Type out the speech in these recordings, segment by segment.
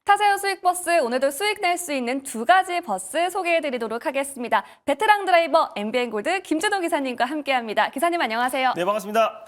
타세요 수익버스, 오늘도 수익 낼 수 있는 두 가지 버스 소개해드리도록 하겠습니다. 베테랑 드라이버 MBN골드 김준호 기사님과 함께합니다. 기사님 안녕하세요. 네, 반갑습니다.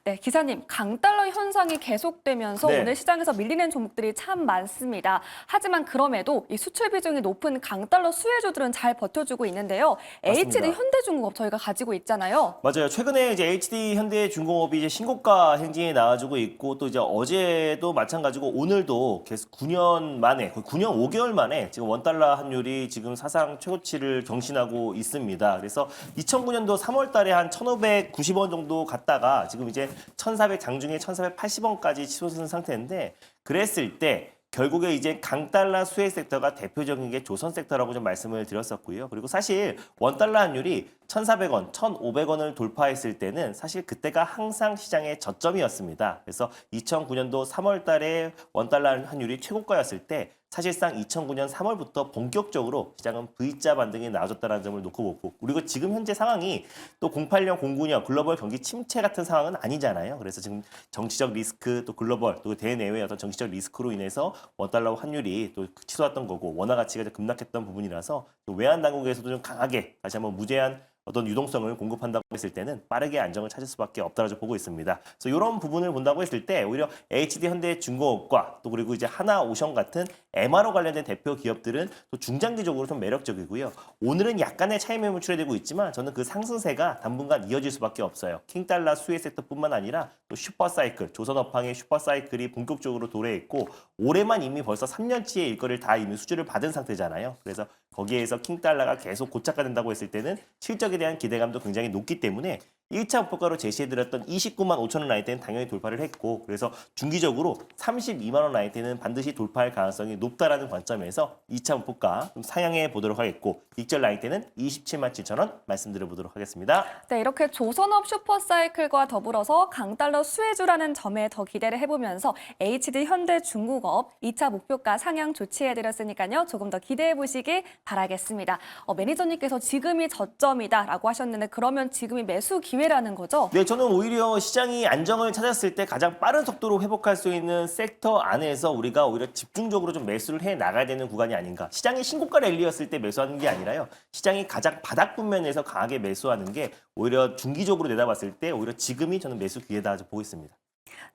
네, 기사님, 강달러 현상이 계속되면서 네. 오늘 시장에서 밀리는 종목들이 참 많습니다. 하지만 그럼에도 이 수출 비중이 높은 강달러 수혜주들은 잘 버텨주고 있는데요. 맞습니다. HD 현대중공업 저희가 가지고 있잖아요. 맞아요. 최근에 이제 HD 현대중공업이 이제 신고가 행진에 나와주고 있고 또 이제 어제도 마찬가지고 오늘도 계속 9년 만에 거의 9년 5개월 만에 지금 원달러 환율이 지금 사상 최고치를 경신하고 있습니다. 그래서 2009년도 3월 달에 한 1,590원 정도 갔다가 지금 이제 1,400 장중에 1,480원까지 치솟은 상태인데 그랬을 때 결국에 이제 강달러 수혜 섹터가 대표적인 게 조선 섹터라고 좀 말씀을 드렸었고요. 그리고 사실 원달러 환율이 1,400원, 1,500원을 돌파했을 때는 사실 그때가 항상 시장의 저점이었습니다. 그래서 2009년도 3월 달에 원달러 환율이 최고가였을 때 사실상 2009년 3월부터 본격적으로 시장은 V자 반등이 나와줬다는 점을 놓고 보고 그리고 지금 현재 상황이 또 08년, 09년 글로벌 경기 침체 같은 상황은 아니잖아요. 그래서 지금 정치적 리스크 또 글로벌 또 대내외 어떤 정치적 리스크로 인해서 원달러 환율이 또 치솟았던 거고 원화 가치가 급락했던 부분이라서 외환 당국에서도 좀 강하게 다시 한번 무제한 어떤 유동성을 공급한다고 했을 때는 빠르게 안정을 찾을 수밖에 없다고 보고 있습니다. 그래서 이런 부분을 본다고 했을 때 오히려 HD 현대중공업과 또 그리고 이제 하나오션 같은 MRO 관련된 대표 기업들은 또 중장기적으로 좀 매력적이고요. 오늘은 약간의 차익 매물 출회되고 있지만 저는 그 상승세가 당분간 이어질 수밖에 없어요. 킹달러 수혜 섹터뿐만 아니라 또 슈퍼사이클, 조선업황의 슈퍼사이클이 본격적으로 도래했고 올해만 이미 벌써 3년치의 일거리를 다 이미 수주를 받은 상태잖아요. 그래서 거기에서 킹달러가 계속 고착화 된다고 했을 때는 실적에 대한 기대감도 굉장히 높기 때문에 1차 목표가로 제시해드렸던 29만 5천 원 라인대는 당연히 돌파를 했고 그래서 중기적으로 32만 원 라인대는 반드시 돌파할 가능성이 높다라는 관점에서 2차 목표가 좀 상향해 보도록 하겠고 익절 라인대는 27만 7천 원 말씀드려보도록 하겠습니다. 네, 이렇게 조선업 슈퍼사이클과 더불어서 강달러 수혜주라는 점에 더 기대를 해보면서 HD 현대중공업 2차 목표가 상향 조치해드렸으니까요. 조금 더 기대해보시기 바라겠습니다. 매니저님께서 지금이 저점이다라고 하셨는데 그러면 지금이 매수 기회라는 거죠? 네, 저는 오히려 시장이 안정을 찾았을 때 가장 빠른 속도로 회복할 수 있는 섹터 안에서 우리가 오히려 집중적으로 좀 매수를 해 나가야 되는 구간이 아닌가. 시장이 신고가 랠리였을 때 매수하는 게 아니라요. 시장이 가장 바닥 분면에서 강하게 매수하는 게 오히려 중기적으로 내다봤을 때 오히려 지금이 저는 매수 기회다 보고 있습니다.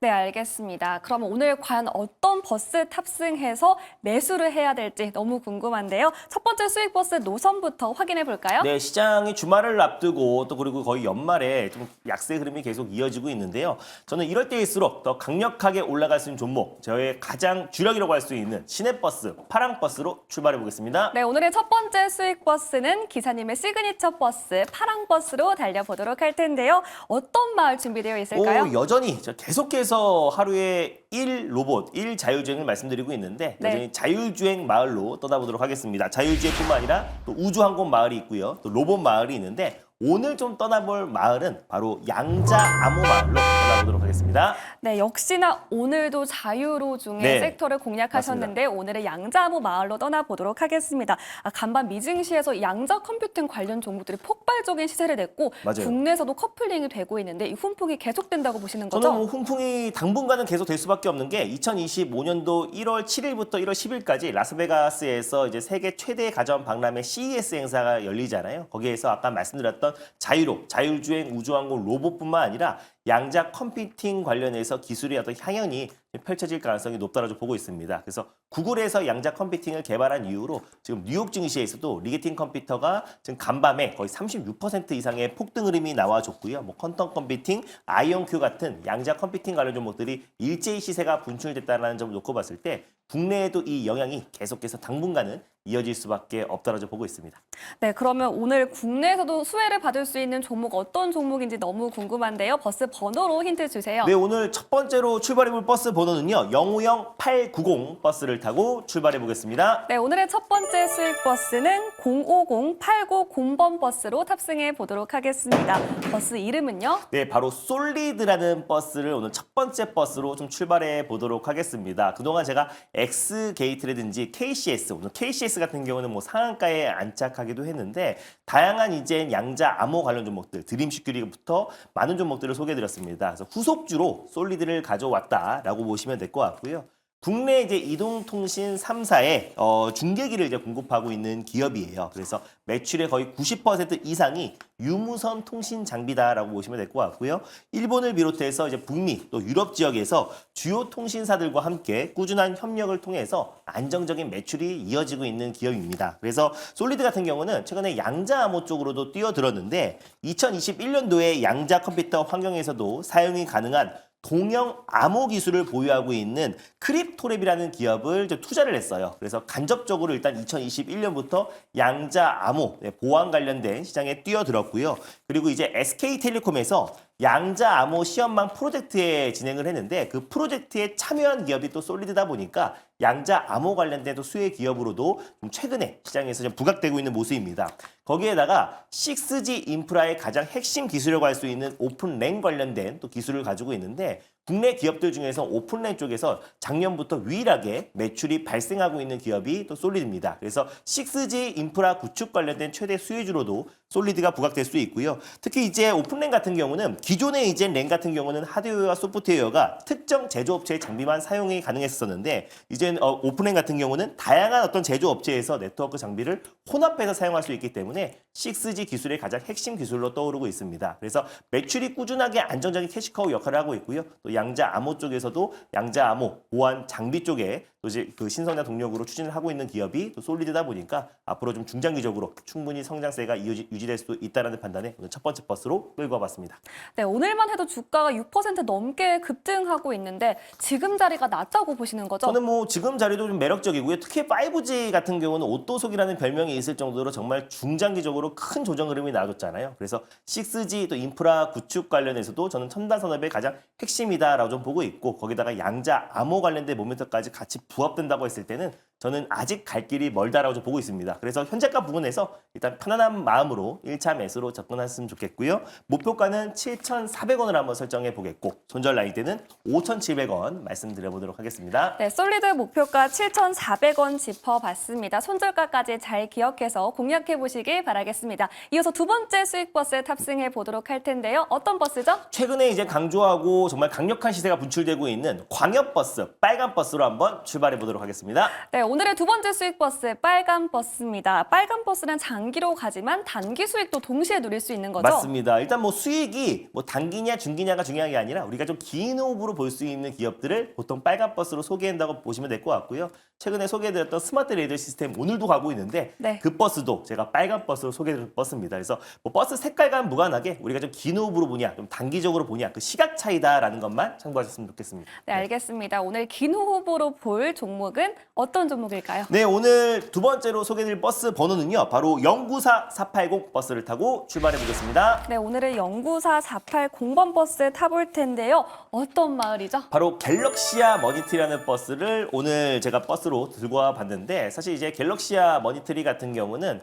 네, 알겠습니다. 그럼 오늘 과연 어떤 버스 탑승해서 매수를 해야 될지 너무 궁금한데요. 첫 번째 수익 버스 노선부터 확인해 볼까요? 네, 시장이 주말을 앞두고 또 그리고 거의 연말에 좀 약세 흐름이 계속 이어지고 있는데요. 저는 이럴 때일수록 더 강력하게 올라갈 수 있는 종목, 저의 가장 주력이라고 할 수 있는 시내버스, 파랑버스로 출발해 보겠습니다. 네, 오늘의 첫 번째 수익 버스는 기사님의 시그니처 버스 파랑버스로 달려보도록 할 텐데요. 어떤 마을 준비되어 있을까요? 여전히 계속해서 하루에 1 로봇, 1 자율주행을 말씀드리고 있는데 네. 여전히 자율주행 마을로 떠나보도록 하겠습니다. 자율주행뿐만 아니라 또 우주항공 마을이 있고요. 또 로봇 마을이 있는데 오늘 좀 떠나볼 마을은 바로 양자암호 마을로 떠나보도록 하겠습니다. 네, 역시나 오늘도 자유로 중에 네, 섹터를 공략하셨는데 오늘의 양자암호 마을로 떠나보도록 하겠습니다. 간밤 미증시에서 양자 컴퓨팅 관련 종목들이 폭발적인 시세를 냈고 맞아요. 국내에서도 커플링이 되고 있는데 이 훈풍이 계속된다고 보시는 거죠? 저는 훈풍이 당분간은 계속 될 수밖에 없는 게 2025년도 1월 7일부터 1월 10일까지 라스베가스에서 이제 세계 최대 가전 박람회 CES 행사가 열리잖아요. 거기에서 아까 말씀드렸던 자율주행 우주항공 로봇뿐만 아니라 양자 컴퓨팅 관련해서 기술의 어떤 향연이 펼쳐질 가능성이 높다고 보고 있습니다. 그래서 구글에서 양자 컴퓨팅을 개발한 이후로 지금 뉴욕 증시에서도 리게팅 컴퓨터가 지금 간밤에 거의 36% 이상의 폭등 흐름이 나와줬고요. 뭐 퀀텀 컴퓨팅, 아이온큐 같은 양자 컴퓨팅 관련 종목들이 일제히 시세가 분출됐다는 점을 놓고 봤을 때 국내에도 이 영향이 계속해서 당분간은 이어질 수밖에 없다고 보고 있습니다. 네, 그러면 오늘 국내에서도 수혜를 받을 수 있는 종목 어떤 종목인지 너무 궁금한데요. 버스 번호로 힌트 주세요. 네, 오늘 첫 번째로 출발해볼 버스 번호는요. 050-890 버스를 타고 출발해보겠습니다. 네, 오늘의 첫 번째 수익 버스는 050-890번 버스로 탑승해 보도록 하겠습니다. 버스 이름은요? 네, 바로 솔리드라는 버스를 오늘 첫 번째 버스로 좀 출발해 보도록 하겠습니다. 그동안 제가 X게이트라든지 KCS, 오늘 KCS 같은 경우는 뭐 상한가에 안착하기도 했는데 다양한 이제 양자 암호 관련 종목들, 드림시큐리부터 많은 종목들을 소개해드렸습니다. 그래서 후속주로 솔리드를 가져왔다라고 보시면 될 것 같고요. 국내 이제 이동통신 3사의 중계기를 이제 공급하고 있는 기업이에요. 그래서 매출의 거의 90% 이상이 유무선 통신 장비다라고 보시면 될 것 같고요. 일본을 비롯해서 이제 북미 또 유럽 지역에서 주요 통신사들과 함께 꾸준한 협력을 통해서 안정적인 매출이 이어지고 있는 기업입니다. 그래서 솔리드 같은 경우는 최근에 양자 암호 쪽으로도 뛰어들었는데 2021년도에 양자 컴퓨터 환경에서도 사용이 가능한 동형 암호 기술을 보유하고 있는 크립토랩이라는 기업을 좀 투자를 했어요. 그래서 간접적으로 일단 2021년부터 양자 암호 보안 관련된 시장에 뛰어들었고요. 그리고 이제 SK텔레콤에서 양자 암호 시험망 프로젝트에 진행을 했는데 그 프로젝트에 참여한 기업이 또 솔리드다 보니까 양자 암호 관련된 또 수혜 기업으로도 좀 최근에 시장에서 좀 부각되고 있는 모습입니다. 거기에다가 6G 인프라의 가장 핵심 기술이라고 할 수 있는 오픈랜 관련된 또 기술을 가지고 있는데 국내 기업들 중에서 오픈랜 쪽에서 작년부터 유일하게 매출이 발생하고 있는 기업이 또 솔리드입니다. 그래서 6G 인프라 구축 관련된 최대 수혜주로도 솔리드가 부각될 수 있고요. 특히 이제 오픈랜 같은 경우는 기존의 이제 랜 같은 경우는 하드웨어와 소프트웨어가 특정 제조업체의 장비만 사용이 가능했었는데 이제 오픈랜 같은 경우는 다양한 어떤 제조업체에서 네트워크 장비를 혼합해서 사용할 수 있기 때문에 6G 기술의 가장 핵심 기술로 떠오르고 있습니다. 그래서 매출이 꾸준하게 안정적인 캐시커우 역할을 하고 있고요. 또 양자 암호 쪽에서도 양자 암호 보안 장비 쪽에 또 이제 그 신성장 동력으로 추진을 하고 있는 기업이 또 솔리드다 보니까 앞으로 좀 중장기적으로 충분히 성장세가 유지될 수도 있다는 판단에 오늘 첫 번째 버스로 끌고 와봤습니다. 네, 오늘만 해도 주가가 6% 넘게 급등하고 있는데 지금 자리가 낮다고 보시는 거죠? 저는 뭐 지금 자리도 좀 매력적이고요. 특히 5G 같은 경우는 옷도속이라는 별명이 있을 정도로 정말 중장기적으로 큰 조정 흐름이 나와줬잖아요. 그래서 6G 또 인프라 구축 관련해서도 저는 첨단 산업의 가장 핵심이다라고 좀 보고 있고 거기다가 양자 암호 관련된 모멘텀까지 같이 부합된다고 했을 때는 저는 아직 갈 길이 멀다라고 좀 보고 있습니다. 그래서 현재가 부분에서 일단 편안한 마음으로 1차 매수로 접근하셨으면 좋겠고요. 목표가는 7,400원을 한번 설정해 보겠고 손절 라인대는 5,700원 말씀드려보도록 하겠습니다. 네, 솔리드 목표가 7,400원 짚어봤습니다. 손절가까지 잘 기억해서 공략해 보시길 바라겠습니다. 이어서 두 번째 수익 버스에 탑승해 보도록 할 텐데요. 어떤 버스죠? 최근에 이제 강조하고 정말 강력한 시세가 분출되고 있는 광역버스, 빨간 버스로 한번 출발해 보도록 하겠습니다. 네, 오늘의 두 번째 수익 버스 빨간 버스입니다. 빨간 버스는 장기로 가지만 단기 수익도 동시에 누릴 수 있는 거죠? 맞습니다. 일단 뭐 수익이 뭐 단기냐 중기냐가 중요한 게 아니라 우리가 좀 긴 호흡으로 볼 수 있는 기업들을 보통 빨간 버스로 소개한다고 보시면 될 것 같고요. 최근에 소개해드렸던 스마트 레이더 시스템 오늘도 가고 있는데 네. 그 버스도 제가 빨간 버스로 소개해드린 버스입니다. 그래서 뭐 버스 색깔과는 무관하게 우리가 좀 긴 호흡으로 보냐, 좀 단기적으로 보냐 그 시각 차이다라는 것만 참고하셨으면 좋겠습니다. 네, 알겠습니다. 오늘 긴 호흡으로 볼 종목은 어떤 종목일까요? 네, 오늘 두 번째로 소개해드릴 버스 번호는요. 바로 094-480 버스를 타고 출발해 보겠습니다. 네, 오늘은 094-480번 버스 타볼 텐데요. 어떤 마을이죠? 바로 갤럭시아 머니트리라는 버스를 오늘 제가 버스로 들고 와 봤는데 사실 이제 갤럭시아 머니트리 같은 경우는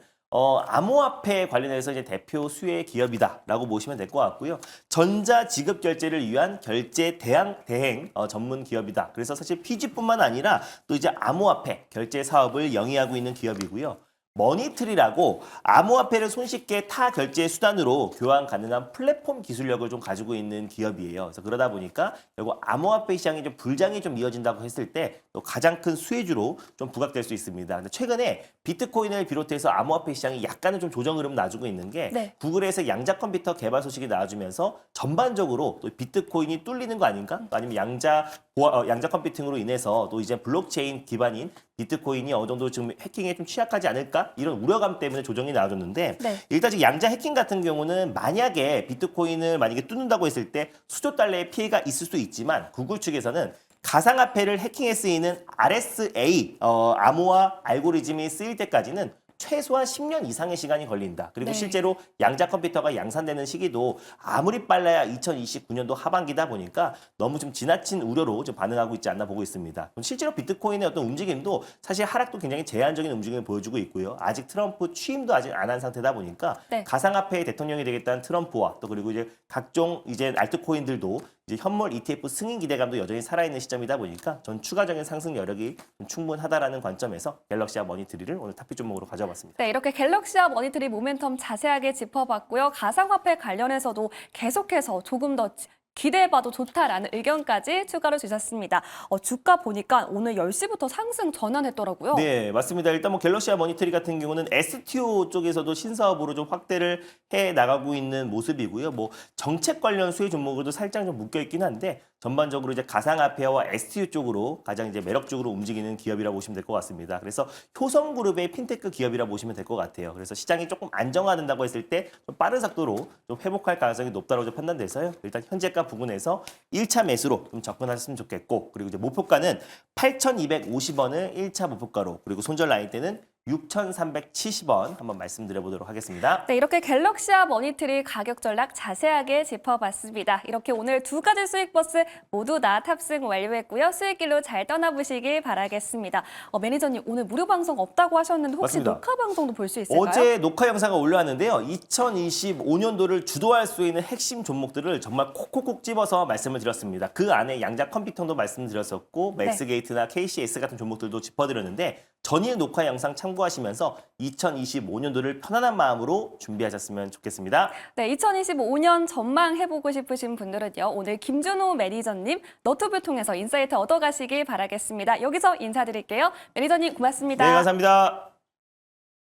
암호화폐 관련해서 이제 대표 수혜 기업이다라고 보시면 될 것 같고요. 전자 지급 결제를 위한 결제 대행 전문 기업이다. 그래서 사실 PG뿐만 아니라 또 이제 암호화폐 결제 사업을 영위하고 있는 기업이고요. 머니트리라고 암호화폐를 손쉽게 타 결제 수단으로 교환 가능한 플랫폼 기술력을 좀 가지고 있는 기업이에요. 그래서 그러다 보니까 결국 암호화폐 시장이 좀 불장이 좀 이어진다고 했을 때 또 가장 큰 수혜주로 좀 부각될 수 있습니다. 근데 최근에 비트코인을 비롯해서 암호화폐 시장이 약간은 좀 조정 흐름 나주고 있는 게 네. 구글에서 양자 컴퓨터 개발 소식이 나와주면서 전반적으로 또 비트코인이 뚫리는 거 아닌가? 아니면 양자 컴퓨팅으로 인해서 또 이제 블록체인 기반인 비트코인이 어느 정도 지금 해킹에 좀 취약하지 않을까? 이런 우려감 때문에 조정이 나와줬는데 네. 일단 지금 양자 해킹 같은 경우는 만약에 비트코인을 만약에 뚫는다고 했을 때 수조 달러의 피해가 있을 수 있지만 구글 측에서는 가상화폐를 해킹에 쓰이는 RSA 암호화 알고리즘이 쓰일 때까지는 최소한 10년 이상의 시간이 걸린다. 그리고 네. 실제로 양자 컴퓨터가 양산되는 시기도 아무리 빨라야 2029년도 하반기다 보니까 너무 좀 지나친 우려로 좀 반응하고 있지 않나 보고 있습니다. 실제로 비트코인의 어떤 움직임도 사실 하락도 굉장히 제한적인 움직임을 보여주고 있고요. 아직 트럼프 취임도 아직 안 한 상태다 보니까 네. 가상화폐의 대통령이 되겠다는 트럼프와 또 그리고 이제 각종 이제 알트코인들도 이제 현물 ETF 승인 기대감도 여전히 살아있는 시점이다 보니까 전 추가적인 상승 여력이 충분하다라는 관점에서 갤럭시아 머니트리를 오늘 탑픽 종목으로 가져와봤습니다. 네, 이렇게 갤럭시아 머니트리 모멘텀 자세하게 짚어봤고요. 가상화폐 관련해서도 계속해서 조금 더 기대해봐도 좋다라는 의견까지 추가로 주셨습니다. 주가 보니까 오늘 10시부터 상승 전환했더라고요. 네, 맞습니다. 일단 뭐 갤럭시와 머니터리 같은 경우는 STO 쪽에서도 신사업으로 좀 확대를 해 나가고 있는 모습이고요. 뭐 정책 관련 수혜 종목으로도 살짝 좀 묶여 있긴 한데 전반적으로 이제 가상화폐와 STO 쪽으로 가장 이제 매력적으로 움직이는 기업이라고 보시면 될 것 같습니다. 그래서 효성그룹의 핀테크 기업이라고 보시면 될 것 같아요. 그래서 시장이 조금 안정화된다고 했을 때 좀 빠른 속도로 좀 회복할 가능성이 높다고 좀 판단돼서요. 일단 현재가 부근에서 1차 매수로 좀 접근하셨으면 좋겠고, 그리고 이제 목표가는 8,250원을 1차 목표가로, 그리고 손절 라인 때는 6,370원 한번 말씀드려보도록 하겠습니다. 네, 이렇게 갤럭시와 머니터리 가격 전략 자세하게 짚어봤습니다. 이렇게 오늘 두 가지 수익 버스 모두 다 탑승 완료했고요. 수익길로 잘 떠나보시길 바라겠습니다. 매니저님, 오늘 무료 방송 없다고 하셨는데 혹시 맞습니다. 녹화 방송도 볼 수 있을까요? 어제 녹화 영상을 올려왔는데요. 2025년도를 주도할 수 있는 핵심 종목들을 정말 콕콕콕 집어서 말씀을 드렸습니다. 그 안에 양자 컴퓨팅도 말씀드렸었고, 맥스게이트나 KCS 같은 종목들도 짚어드렸는데, 전일 녹화 영상 참고하시면서 2025년도를 편안한 마음으로 준비하셨으면 좋겠습니다. 네, 2025년 전망해보고 싶으신 분들은요. 오늘 김준호 매니저님 너튜브 통해서 인사이트 얻어가시길 바라겠습니다. 여기서 인사드릴게요. 매니저님 고맙습니다. 네, 감사합니다.